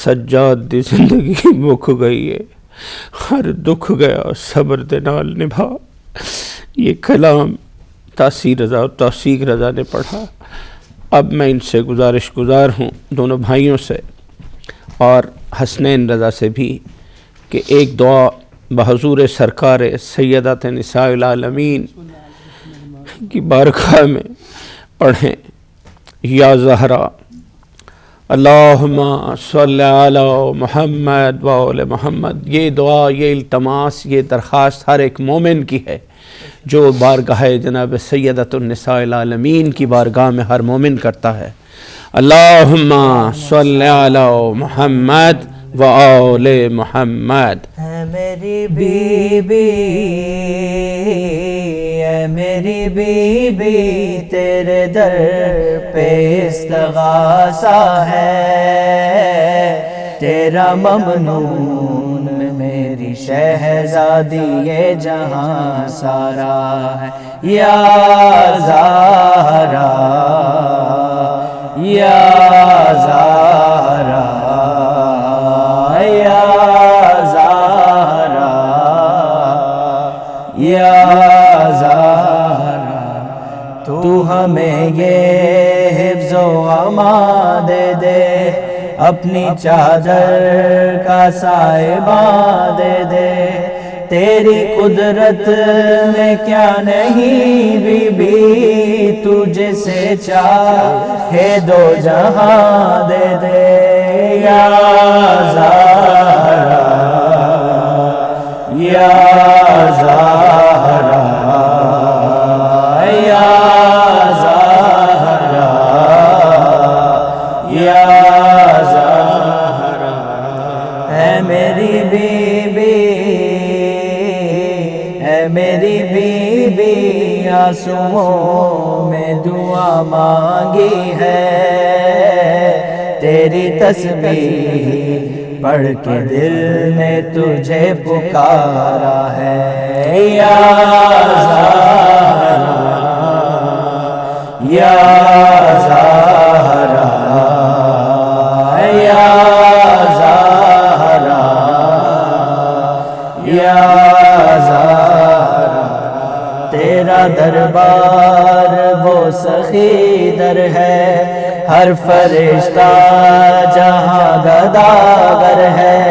سجاد دی زندگی مک گئی ہے، ہر دکھ گیا صبر دے نال نبھا۔ یہ کلام تاثیر رضا اور توثیق رضا نے پڑھا۔ اب میں ان سے گزار ہوں، دونوں بھائیوں سے اور حسنین رضا سے بھی، کہ ایک دعا بحضور سرکار سیدات نساء العالمین کی بارگاہ میں پڑھیں۔ یا زہرا اللہم صلی علی محمد و آل محمد۔ یہ دعا، یہ التماس، یہ درخواست ہر ایک مومن کی ہے جو بارگاہ جناب سیدۃ النساء العالمین کی بارگاہ میں ہر مومن کرتا ہے۔ اللہم صلی علی محمد و آل محمد۔ اے میری بی بی، اے میری بی بی، تیرے در پہ استغاثہ ہے، تیرا ممنون میری شہزادی یہ جہاں سارا ہے۔ یا زہرا، یا زہرا، یا زہرا، یا زہرا، تو ہمیں یہ حفظ و امان دے دے، اپنی چادر کا سائبان دے دے۔ تیری قدرت میں کیا نہیں بی بی، تو جسے چاہے دو جہاں دے دے۔ یا زہرا، یا زہرا، یا زہرا، یا زہرا، اے میری بی بی، اے میری بی بی، آنسوؤں میں دعا مانگی ہے، تیری تسبیح پڑھ کے دل نے تجھے پکارا ہے۔ یا زہرا، یا زہرا، یا زہرا، یا زہرا، تیرا دربار وہ سخی در ہے، ہر فرشتہ جہاں گداگر ہے،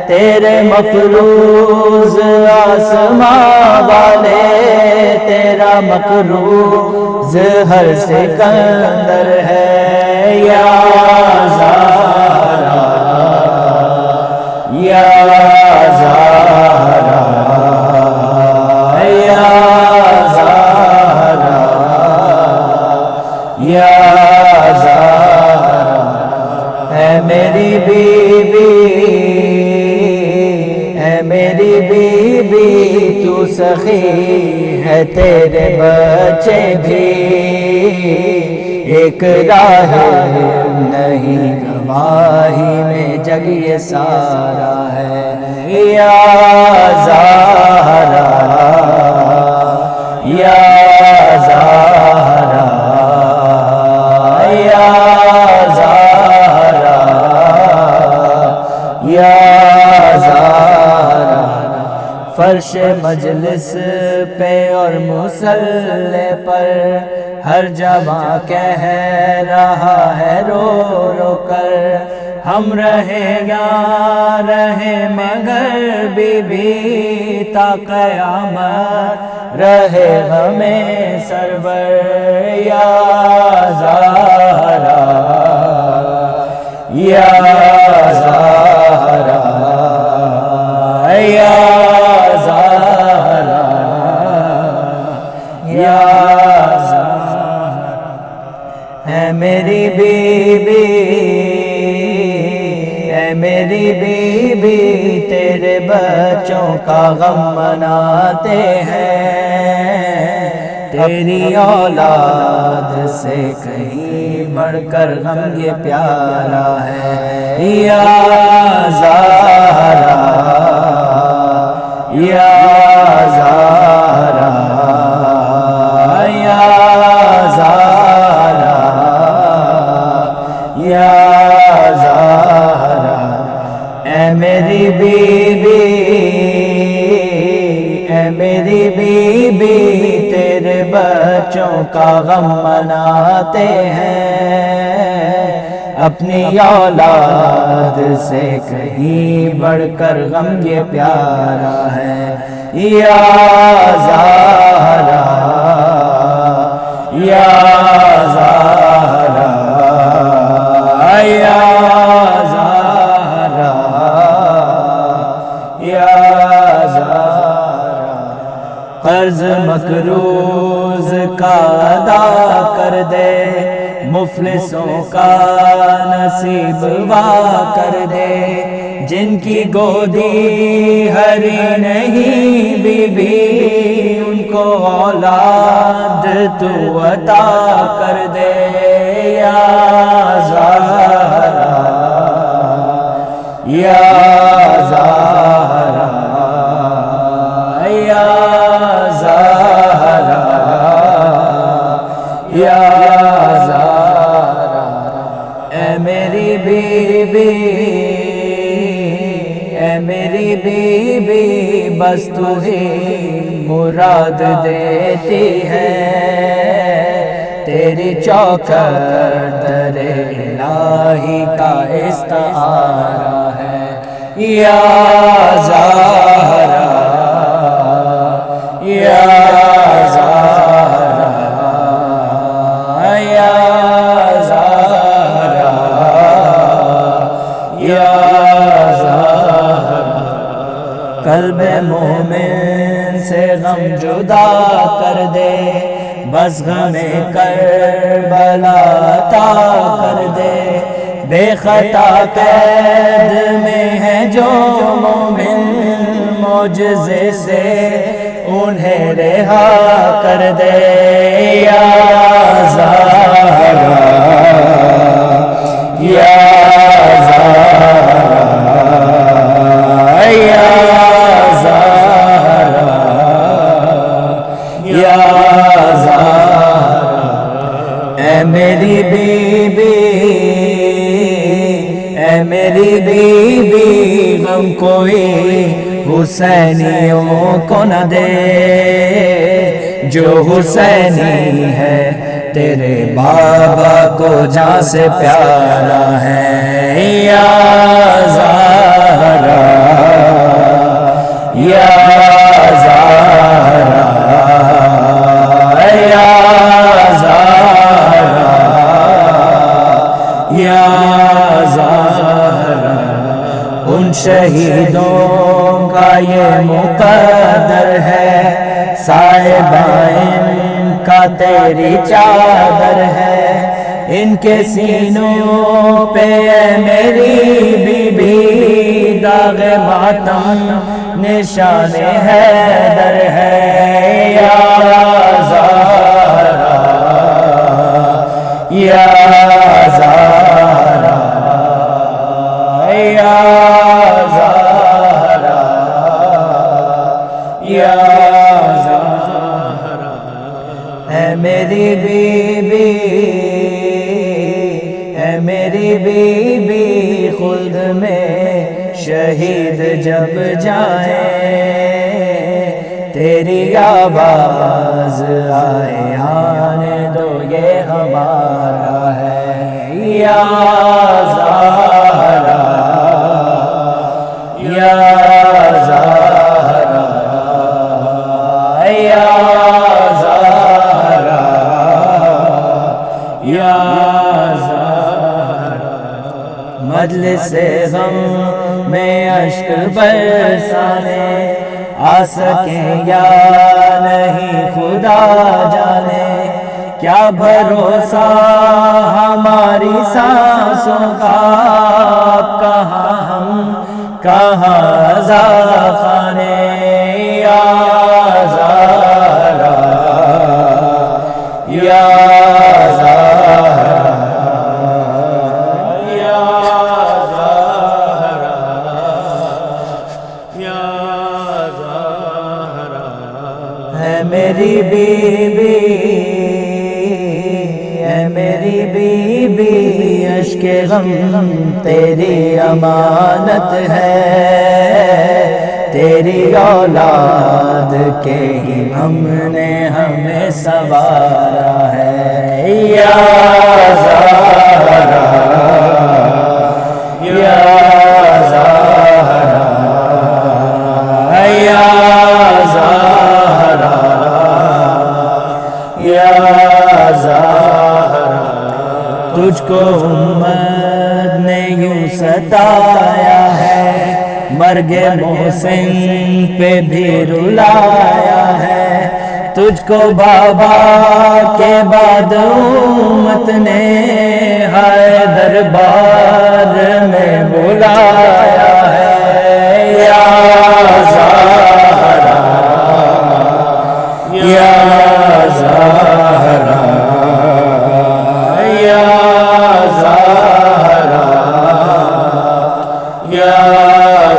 تیرے مفروض آسماں والے، تیرا مقروض ہر سکندر ہے۔ یا زہرا، یا زہرا، یا زہرا، یا زہرا، اے میری بی بی، اے میری بی بی، تو سخی ہے تیرے بچے بھی، ایک راہ نہیں گواہی میں جگ یہ سارا ہے۔ یا زہرا، یا زہرا، یا زہرا، یا زہرا، فرش مجلس پہ اور مصلی پر ہر جوان کہہ رہا ہے رو رو کر، ہم رہے یا رہے مگر بی بی تا قیامت رہے ہمیں سرور۔ یا زہرا، یا زہرا، یا زہرا، یا زہرا، اے میری بی بی، اے میری بی بی، تیرے بچوں کا غم مناتے ہیں، تیری اولاد سے کہیں بڑھ کر غم یہ پیارا ہے۔ یا زہرا، یا زہرا، یا زہرا، یا زہرا، میری بیوی اے میری بیوی تیرے بچوں کا غم مناتے ہیں، اپنی اولاد سے کہیں بڑھ کر غم یہ پیارا ہے۔ یا زہرا یا زہرا یا زہرا یا زہرا، قرض مقروض کا ادا کر دے، مفلسوں کا نصیب وا کر دے، جن کی گودی ہری نہیں بی بی ان کو اولاد تو عطا کر دے۔ یا زہرا یا زہرا یا زہرا یا زہرا، اے میری بیوی اے میری بیوی بس تو ہی مراد دیتی ہے، تیری چوکھٹ در-E-Ilahi کا استعارہ ہے۔ یا زہرا یا زہرا یا زہرا یا زہرا، قلب مومن سے غم جدا کر دے، بس غم کربلا عطا کر دے، بے خطا قید میں ہے جو مومن، معجزے سے انہیں رہا کر دے۔ یا زہرا یا زہرا یا زہرا یا زہرا، اے میری بیوی اے میری بیوی غم کوئی حسینیوں کو نہ دے، جو حسینی ہے تیرے بابا کو جہاں سے پیارا ہے۔ یا زہرا یا زہرا یا زہرا یا زہرا، ان شہیدوں کا یہ مقدر ہے، سائبان کا تیری چادر ہے، ان کے سینوں پہ اے میری بیوی داغ ماتم نشان حیدر ہے۔ یا زہرا یا زہرا یا زہرا یا زہرا، اے میری بیوی اے میری بیوی خلد میں شہید جب جائیں، تیری آواز آئے آنے دو یہ ہمارا ہے۔ یا زہرا یا زہرا یا زہرا یا زہرا، مجلس غم میں اشک برسانے آ سکیں یا نہیں خدا جانے، کیا بھروسہ ہماری سانسوں کا، کہاں ہم کہاں رضاخانے۔ یا زہرا یا زہرا یا زہرا یا زہرا، ہے میری بیوی اے میری بیوی عشق غم تیری امانت ہے، تیری اولاد کے ہی ہم نے ہمیں سنوارا ہے۔ یا زہرا یا زہرا یا زہرا یا زہرا، تجھ کو امت نے یوں ستایا ہے، مرگ محسن پہ بھی رلایا ہے، تجھ کو بابا کے بعد امت نے ہائے دربار میں بلایا ہے۔ یا زہرا یا زہرا یا زہرا یا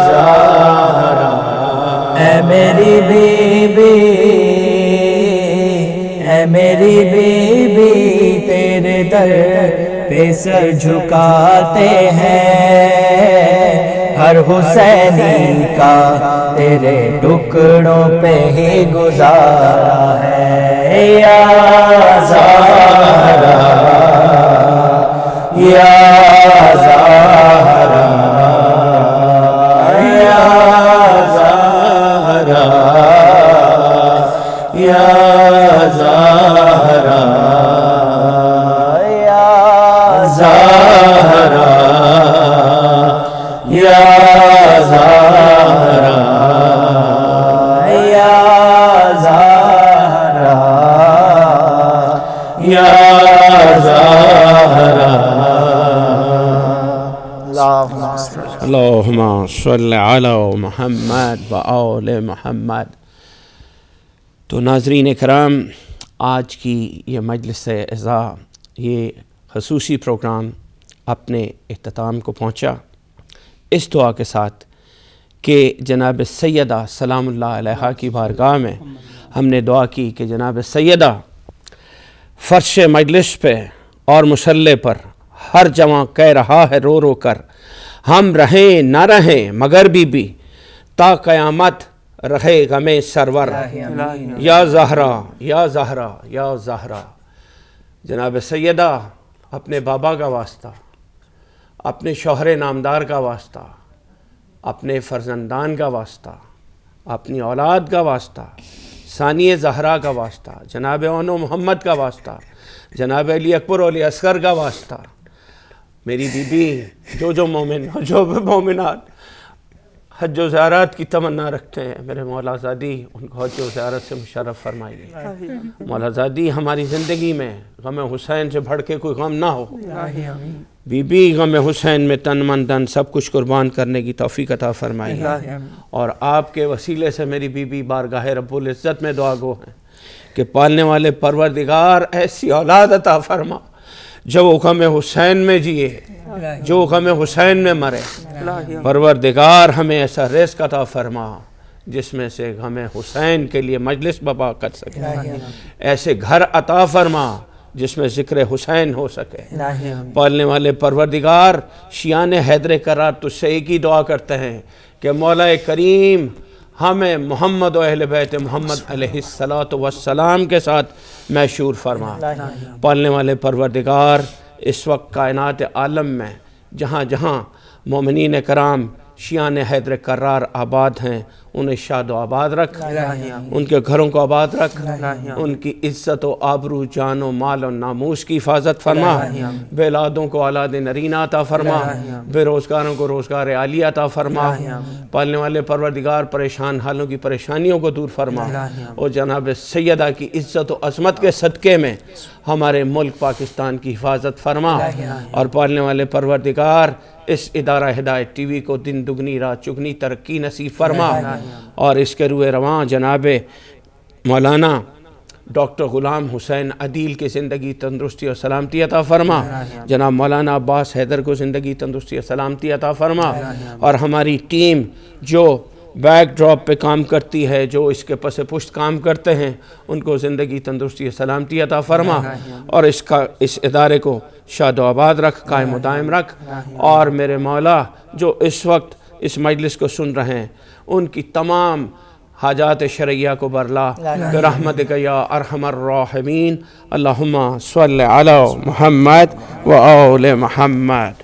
زہرا، اے میری بی بی اے میری بی بی، تیرے در پہ سر جھکاتے ہیں، ہر حسینی کا تیرے ٹکڑوں پہ ہی گزارا ہے۔ یا زہرا یا زہرا یا زہرا یا زہرا یا زہرا یا زہرا یا زہرا یا زہرا۔ اللہم صلی علی محمد و آل محمد۔ تو ناظرین کرام، آج کی یہ مجلس عزا، یہ خصوصی پروگرام اپنے اختتام کو پہنچا، اس دعا کے ساتھ کہ جناب سیدہ سلام اللہ علیہا کی بارگاہ میں ہم نے دعا کی کہ جناب سیدہ فرش مجلس پہ اور مصلی پر ہر جواں کہہ رہا ہے رو رو کر، ہم رہیں نہ رہیں مگر بی بی تا قیامت رہے غم سرور، یا زہرا یا زہرا یا زہرا۔ جناب سیدہ اپنے بابا کا واسطہ، اپنے شوہر نامدار کا واسطہ، اپنے فرزندان کا واسطہ، اپنی اولاد کا واسطہ، ثانی زہرا کا واسطہ، جناب اونو محمد کا واسطہ، جناب علی اکبر و علی اصغر کا واسطہ، میری بی بی جو مومن جو مومنات حج و زیارت کی تمنا رکھتے ہیں، میرے مولا زادی ان کو حج و زیارت سے مشرف فرمائیے۔ مولا زادی ہماری زندگی میں غم حسین سے بڑھ کے کوئی غم نہ ہو، بی بی غم حسین میں تن من دن سب کچھ قربان کرنے کی توفیق عطا فرمائیے، اور آپ کے وسیلے سے میری بی بی بارگاہ رب العزت میں دعا گو ہیں کہ پالنے والے پروردگار ایسی اولاد عطا فرما جو غم حسین میں جیے، جو غم حسین میں مرے۔ پروردگار ہمیں ایسا رزق عطا فرما جس میں سے غم حسین کے لیے مجلس بپا کر سکے، ایسے گھر عطا فرما جس میں ذکر حسین ہو سکے۔ پالنے والے پروردگار شیعان حیدر قرار تجھ سے ایک ہی دعا کرتے ہیں کہ مولا کریم ہمیں محمد و اہل بیت محمد علیہ السلام کے ساتھ محشور فرما۔ پالنے والے پروردگار اس وقت کائنات عالم میں جہاں جہاں مومنین کرام شیعان حیدر قرار آباد ہیں انہیں شاد و آباد رکھ، ان کے گھروں کو آباد رکھ، ان کی عزت و آبرو جان و مال و ناموس کی حفاظت فرما، بے اولادوں کو اولاد نرینہ عطا فرما، بے روزگاروں کو روزگار عالی عطا فرما۔ پالنے والے پروردگار پریشان حالوں کی پریشانیوں کو دور فرما، اور جناب سیدہ کی عزت و عظمت کے صدقے میں ہمارے ملک پاکستان کی حفاظت فرما، اور پالنے والے پروردگار اس ادارہ ہدایت ٹی وی کو دن دگنی رات چگنی ترقی نصیب فرما، اور اس کے روح رواں جناب مولانا ڈاکٹر غلام حسین عدیل کی زندگی تندرستی اور سلامتی عطا فرما، جناب مولانا عباس حیدر کو زندگی تندرستی اور سلامتی عطا فرما، اور ہماری ٹیم جو بیک ڈراپ پہ کام کرتی ہے، جو اس کے پس پشت کام کرتے ہیں، ان کو زندگی تندرستی سلامتی عطا فرما، اور اس ادارے کو شاد و آباد رکھ، قائم و دائم رکھ، اور میرے مولا جو اس وقت اس مجلس کو سن رہے ہیں ان کی تمام حاجات شرعیہ کو برلا برحمتک یا ارحم الراحمین۔ اللہم صلی علی محمد و آل محمد۔